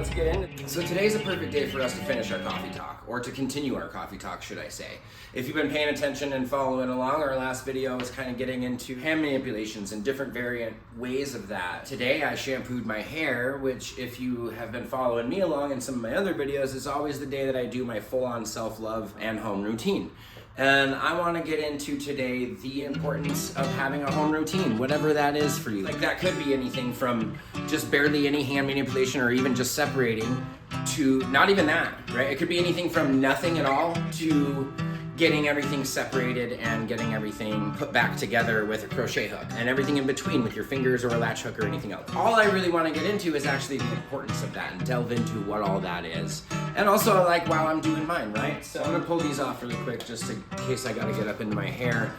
let's get in. So today's a perfect day for us to finish our coffee talk, or to continue our coffee talk, should I say. If you've been paying attention and following along, our last video was kind of getting into hand manipulations and different variant ways of that. Today I shampooed my hair, which if you have been following me along in some of my other videos, is always the day that I do my full-on self-love and home routine. And I want to get into today the importance of having a home routine, whatever that is for you. Like that could be anything from just barely any hand manipulation or even just separating to not even that, right? It could be anything from nothing at all to getting everything separated and getting everything put back together with a crochet hook and everything in between with your fingers or a latch hook or anything else. All I really want to get into is actually the importance of that and delve into what all that is. And also like while I'm doing mine, right? So I'm gonna pull these off really quick just in case I gotta get up into my hair.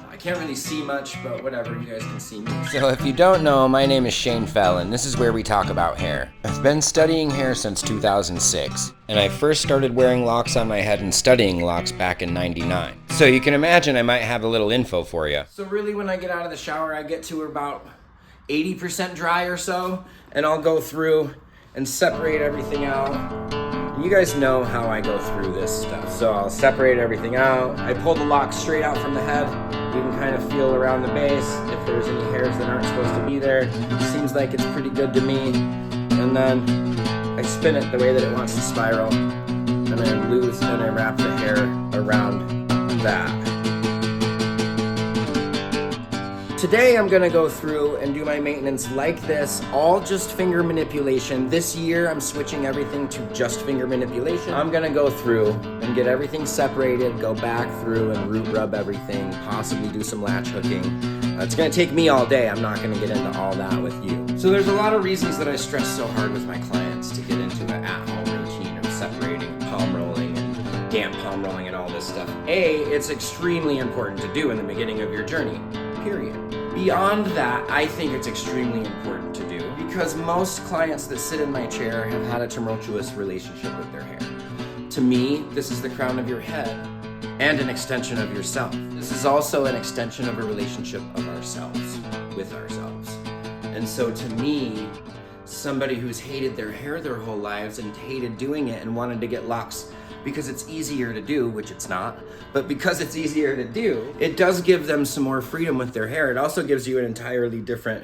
I can't really see much, but whatever, you guys can see me. So if you don't know, my name is Shane Fallon. This is where we talk about hair. I've been studying hair since 2006, and I first started wearing locks on my head and studying locks back in '99. So you can imagine I might have a little info for you. So really when I get out of the shower, I get to about 80% dry or so, and I'll go through and separate everything out. You guys know how I go through this stuff. So I'll separate everything out. I pull the locks straight out from the head. You can kind of feel around the base if there's any hairs that aren't supposed to be there. Seems like it's pretty good to me. And then I spin it the way that it wants to spiral. And I loose and I wrap the hair around that. Today I'm gonna go through and do my maintenance like this, all just finger manipulation. This year I'm switching everything to just finger manipulation. I'm gonna go through and get everything separated, go back through and root rub everything, possibly do some latch hooking. It's gonna take me all day. I'm not gonna get into all that with you. So there's a lot of reasons that I stress so hard with my clients to get into an at-home routine of separating, palm rolling, and damp palm rolling and all this stuff. A, it's extremely important to do in the beginning of your journey. Period. Beyond that, I think it's extremely important to do because most clients that sit in my chair have had a tumultuous relationship with their hair. To me, this is the crown of your head and an extension of yourself. This is also an extension of a relationship of ourselves with ourselves. And so to me, somebody who's hated their hair their whole lives and hated doing it and wanted to get locks because it's easier to do, which it's not, but because it's easier to do, it does give them some more freedom with their hair. It also gives you an entirely different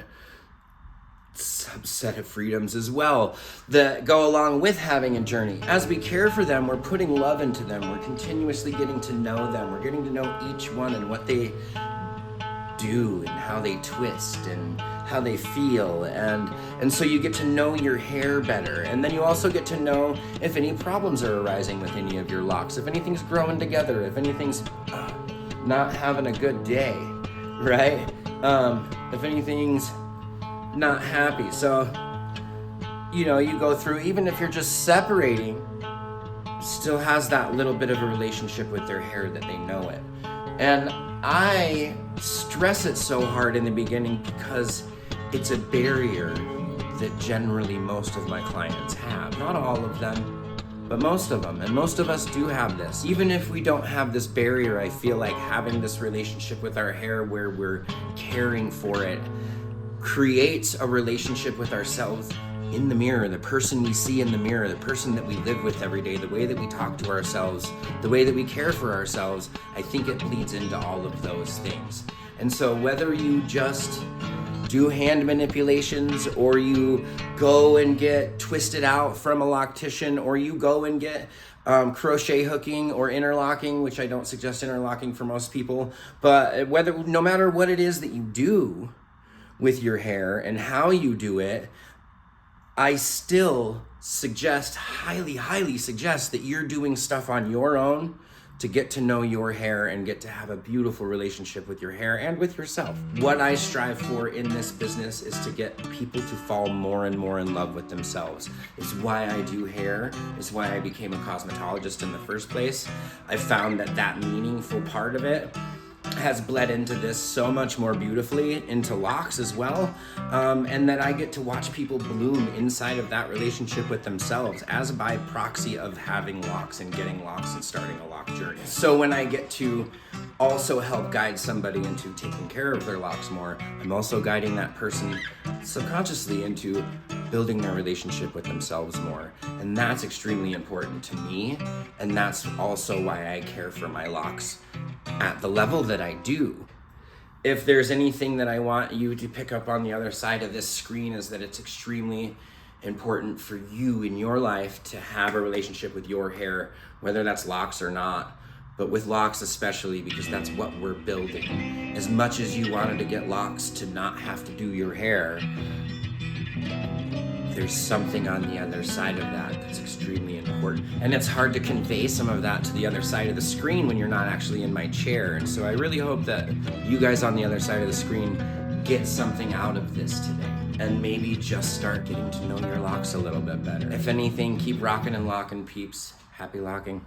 subset of freedoms as well that go along with having a journey. As we care for them, we're putting love into them. We're continuously getting to know them. We're getting to know each one and what they do and how they twist and how they feel, and so you get to know your hair better, and then you also get to know if any problems are arising with any of your locks, if anything's growing together, if anything's not having a good day, right? If anything's not happy. So you know, you go through, even if you're just separating, still has that little bit of a relationship with their hair that they know it. And I stress it so hard in the beginning because it's a barrier that generally most of my clients have. Not all of them, but most of them. And most of us do have this. Even if we don't have this barrier, I feel like having this relationship with our hair where we're caring for it creates a relationship with ourselves in the mirror, the person we see in the mirror, the person that we live with every day, the way that we talk to ourselves, the way that we care for ourselves. I think it bleeds into all of those things. And so whether you just do hand manipulations or you go and get twisted out from a loctician or you go and get crochet hooking or interlocking, which I don't suggest interlocking for most people, but no matter what it is that you do with your hair and how you do it, I still suggest, highly suggest that you're doing stuff on your own to get to know your hair and get to have a beautiful relationship with your hair and with yourself. What I strive for in this business is to get people to fall more and more in love with themselves. It's why I do hair. It's why I became a cosmetologist in the first place. I found that meaningful part of it has bled into this so much more beautifully, into locks as well, and that I get to watch people bloom inside of that relationship with themselves as by proxy of having locks and getting locks and starting a lock journey. So when I get to also help guide somebody into taking care of their locks more, I'm also guiding that person subconsciously into building their relationship with themselves more. And that's extremely important to me. And that's also why I care for my locks at the level that I do. If there's anything that I want you to pick up on the other side of this screen, is that it's extremely important for you in your life to have a relationship with your hair, whether that's locks or not, but with locks especially, because that's what we're building. As much as you wanted to get locks to not have to do your hair, there's something on the other side of that that's extremely important. And it's hard to convey some of that to the other side of the screen when you're not actually in my chair. And so I really hope that you guys on the other side of the screen get something out of this today, and maybe just start getting to know your locks a little bit better. If anything, keep rocking and locking, peeps. Happy locking.